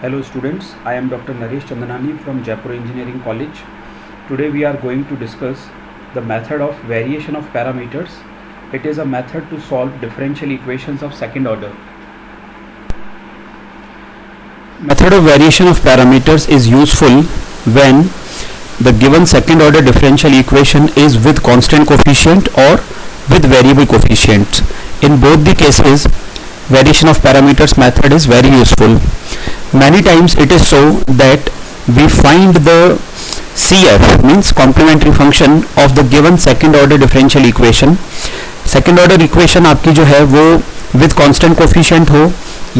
Hello students, I am Dr. Naresh Chandanani from Jaipur Engineering College. Today we are going to discuss the method of variation of parameters. It is a method to solve differential equations of second order. Method of variation of parameters is useful when the given second order differential equation is with constant coefficient or with variable coefficients. In both the cases, variation of parameters method is very useful. Many times it is so that we find the CF means complementary function of the given second order differential equation. Second order equation आपकी जो है वो with constant coefficient हो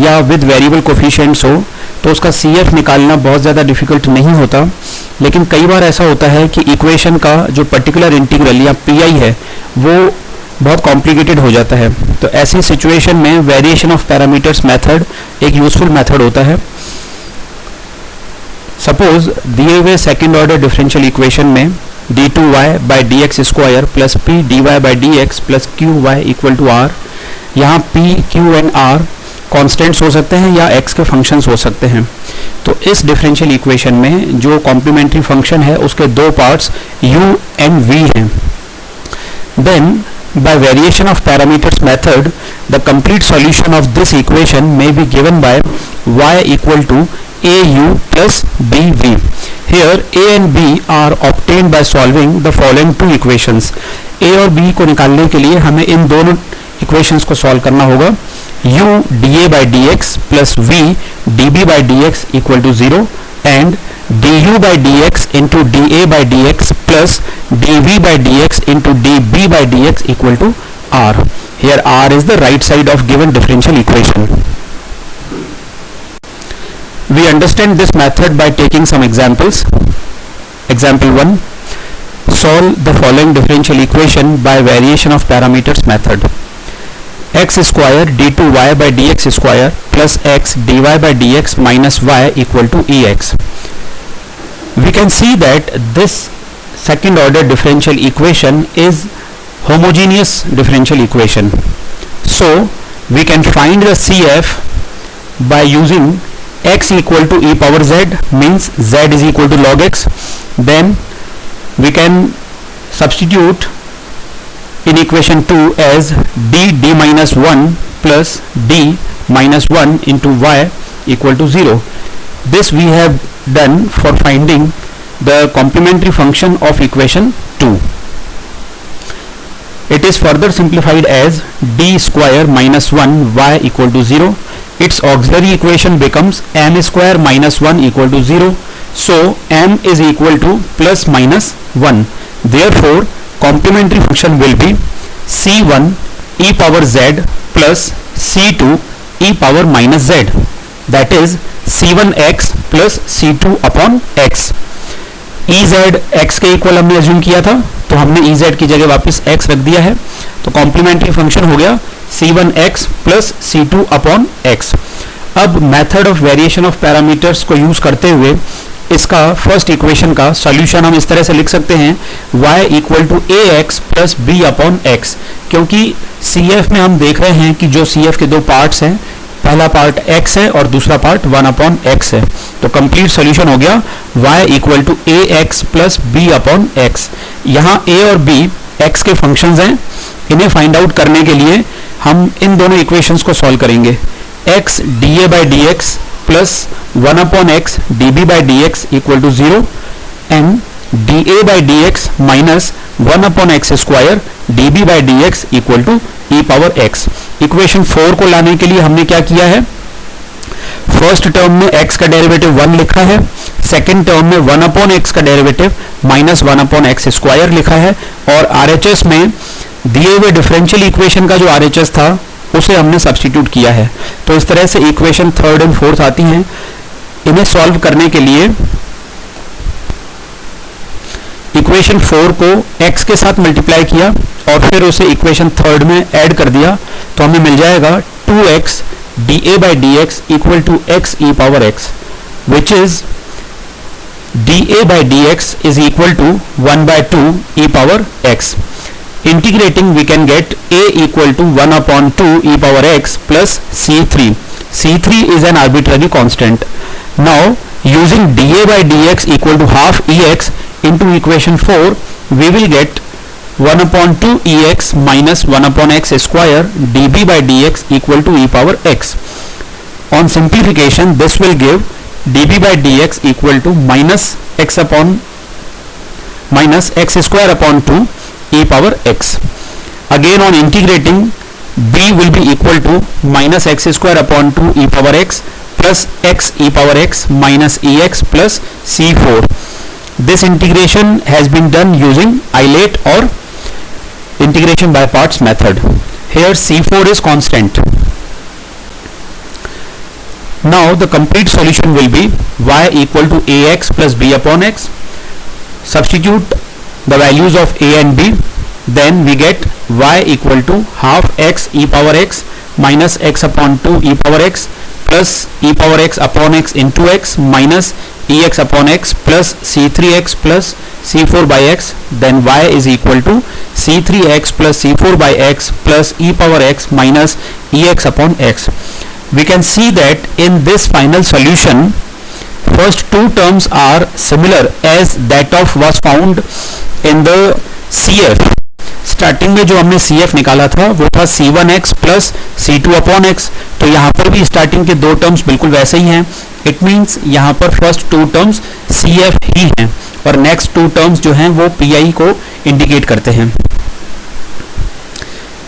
या with variable coefficients हो तो उसका CF निकालना बहुत ज़्यादा डिफ़िकल्ट नहीं होता, लेकिन कई बार ऐसा होता है कि इक्वेशन का जो पर्टिकुलर इंटीग्रल या PI है वो बहुत कॉम्प्लिकेटेड हो जाता है. तो ऐसी सिचुएशन में वेरिएशन ऑफ पैरामीटर्स मेथड एक यूजफुल मेथड होता है. सपोज दिए हुए सेकेंड ऑर्डर डिफरेंशियल इक्वेशन में d2y by d x square plus p d y by d x plus q y equal to r. यहाँ p, q and r constants हो सकते हैं या x के फंक्शंस हो सकते हैं. तो इस डिफरेंशियल इक्वेशन में जो कॉम्प्लीमेंट्री फंक्शन है उसके दो पार्ट्स u एंड v हैं. Then by variation of parameters method, the complete solution of this equation may be given by y equal to au plus bv. Here a and b are obtained by solving the following two equations. a और b को निकालने के लिए हमें इन दोनों equations को solve करना होगा. u dA by dx plus v dB by dx equal to 0 and du by dx into dA by dx plus dv by dx into dB by dx equal to r. Here r is the right side of given differential equation. We understand this method by taking some examples. Example 1. Solve the following differential equation by variation of parameters method. X square d2y by dx square plus x dy by dx minus y equal to ex. We can see that this second order differential equation is homogeneous differential equation. So we can find the CF by using x equal to e power z, means z is equal to log x. Then we can substitute in equation 2 as d minus 1 plus d minus 1 into y equal to 0. This we have done for finding the complementary function of equation 2. It is further simplified as d square minus 1 y equal to 0. Its auxiliary equation becomes m square minus 1 equal to 0. So m is equal to plus minus 1. Therefore complementary function will be c1 e power z plus c2 e power minus z, that is c1x plus c2 upon x. Ez x के equal हमने assume किया था तो हमने Ez की जगह वापस x रख दिया है. तो कॉम्प्लीमेंट्री फंक्शन हो गया c1x plus c2 upon x. अब method of variation of parameters को यूज करते हुए इसका फर्स्ट इक्वेशन का सॉल्यूशन हम इस तरह से लिख सकते हैं y equal to a x plus b upon x. क्योंकि CF में हम देख रहे हैं कि जो CF के दो पार्ट्स हैं, पहला पार्ट x है और दूसरा पार्ट 1 अपॉन x है. तो कंप्लीट सॉल्यूशन हो गया y equal to a x plus b upon x. यहाँ a और b x के फंक्शंस हैं. इन्हें फाइंड आउट करने के लिए हम इन दोनों इक्वेशंस को सॉल्व करेंगे. x dA by dx plus 1 upon x dB by dx equal to 0 and dA by dx minus 1 upon x square dB by dx equal to e power x. Equation 4 को लाने के लिए हमने क्या किया है, फर्स्ट टर्म में x का डेरिवेटिव 1 लिखा है, सेकेंड टर्म में 1 अपॉन x का derivative minus 1 upon x square लिखा है और RHS में दिए हुए डिफरेंशियल इक्वेशन का जो RHS था उसे हमने सब्स्टिट्यूट किया है. तो इस तरह से इक्वेशन थर्ड एंड फोर्थ आती हैं. इन्हें सॉल्व करने के लिए इक्वेशन 4 को x के साथ मल्टीप्लाई किया और फिर उसे इक्वेशन थर्ड में ऐड कर दिया तो हमें मिल जाएगा 2x dA by dx equal to x e power x, which is dA by dx is equal to 1 by 2 e power x. Integrating we can get a equal to 1 upon 2 e power x plus c3. c3 is an arbitrary constant. Now using dA by dx equal to half Ex into equation 4, we will get 1 upon 2 Ex minus 1 upon x square dB by dx equal to e power x. On simplification, this will give dB by dx equal to minus x square upon 2 e power x. Again on integrating, b will be equal to minus x square upon 2 e power x plus x e power x minus ex plus c4. This integration has been done using isolate or integration by parts method. Here c4 is constant. Now the complete solution will be y equal to ax plus b upon x. Substitute the values of a and b, then we get y equal to half x e power x minus x upon 2 e power x plus e power x upon x into x minus ex upon x plus c3x plus c4 by x. Then y is equal to c3x plus c4 by x plus e power x minus ex upon x. We can see that in this final solution, first two terms are similar as that of was found in the CF. Starting में जो हमने CF निकाला था वो था c1x plus c2 upon x. तो यहाँ पर भी स्टार्टिंग के दो टर्म्स बिल्कुल वैसे ही हैं. इट मीन्स यहाँ पर फर्स्ट टू टर्म्स CF ही हैं और नेक्स्ट टू टर्म्स जो हैं वो PI को इंडिकेट करते हैं.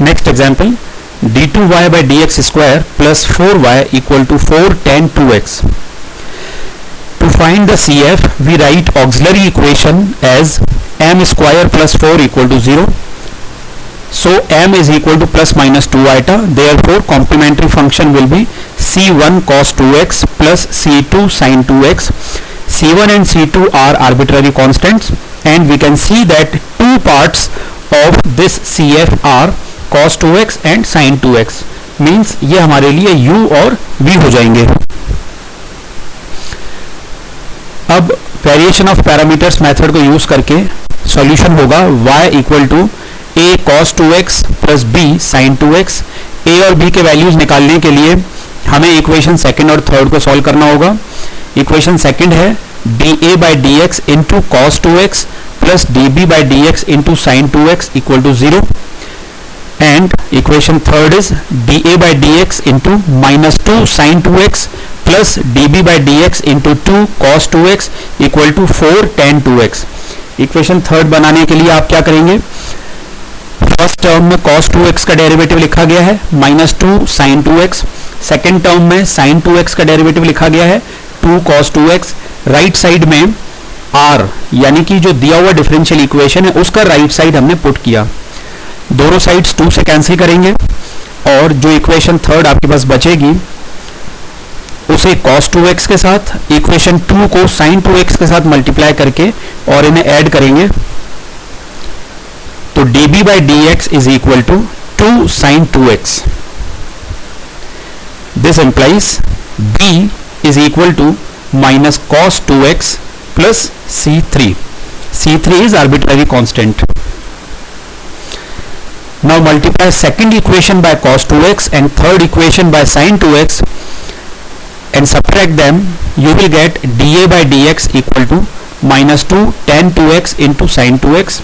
Next example, d2y by dx square plus 4y equal to 4 tan 2x. To find the CF, we write auxiliary equation as m square plus 4 equal to 0. So m is equal to plus minus 2 iota. Therefore complementary function will be c1 cos 2x plus c2 sin 2x. c1 and c2 are arbitrary constants and we can see that two parts of this CF are cos 2x and sin 2x. Means ये हमारे लिए u और v हो जाएंगे. अब variation of parameters method को use करके solution होगा y equal to a cos 2x plus b sin 2x. a और b के वैल्यूज निकालने के लिए हमें इक्वेशन सेकंड और थर्ड को सॉल्व करना होगा. इक्वेशन सेकंड है dA by dx into cos 2x plus dB by dx into sin 2x equal to 0. And equation third is dA by dx into minus 2 sin 2x plus dB by dx into 2 cos 2x equal to 4 tan 2x. Equation third बनाने के लिए आप क्या करेंगे, first term में cos 2x का derivative लिखा गया है minus 2 sin 2x. Second term में sin 2x का डेरिवेटिव लिखा गया है 2 cos 2x. राइट साइड में r यानी कि जो दिया हुआ डिफरेंशियल इक्वेशन है उसका राइट साइड हमने पुट किया. दोनों साइड्स 2 से कैंसिल करेंगे और जो इक्वेशन थर्ड आपके पास बचेगी उसे cos 2x के साथ, इक्वेशन 2 को sin 2x के साथ मल्टीप्लाई करके और इन्हें ऐड करेंगे. तो dB by dx is equal to 2 sin 2x. This implies b is equal to minus cos 2x plus c3. c3 is arbitrary constant. Now multiply second equation by cos 2x and third equation by sin 2x and subtract them. You will get dA by dx equal to minus 2 tan 2x into sin 2x.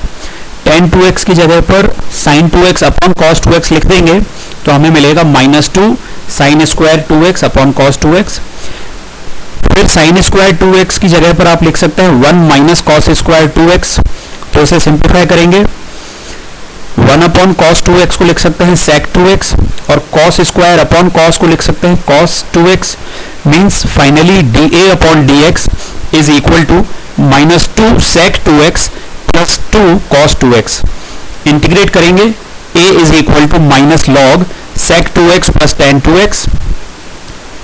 tan 2x की जगह पर sin 2x upon cos 2x लिख देंगे तो हमें मिलेगा minus 2 sin square 2x upon cos 2x. फिर sin square 2x की जगह पर आप लिख सकते हैं 1 माइनस cos स्क्वायर 2x. तो इसे सिंप्लीफाई करेंगे 1 अपॉन cos 2x को लिख सकते हैं sec 2x और cos स्क्वायर अपॉन cos को लिख सकते हैं cos 2x. Means finally dA upon dx is equal to minus 2 sec 2x plus 2 cos 2x. Integrate करेंगे a is equal to minus log sec 2x plus tan 2x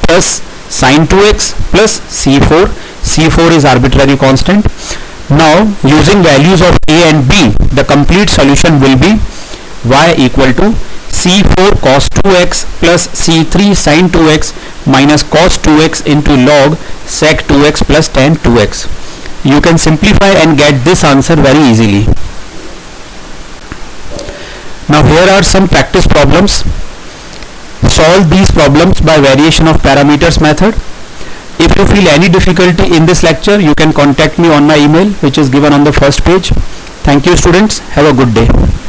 plus sin 2x plus c4. c4 is arbitrary constant. Now using values of a and b, the complete solution will be y equal to c4 cos 2x plus c3 sin 2x minus cos 2x into log sec 2x plus tan 2x. You can simplify and get this answer very easily. Now here are some practice problems. Solve these problems by variation of parameters method. If you feel any difficulty in this lecture, you can contact me on my email which is given on the first page. Thank you students. Have a good day.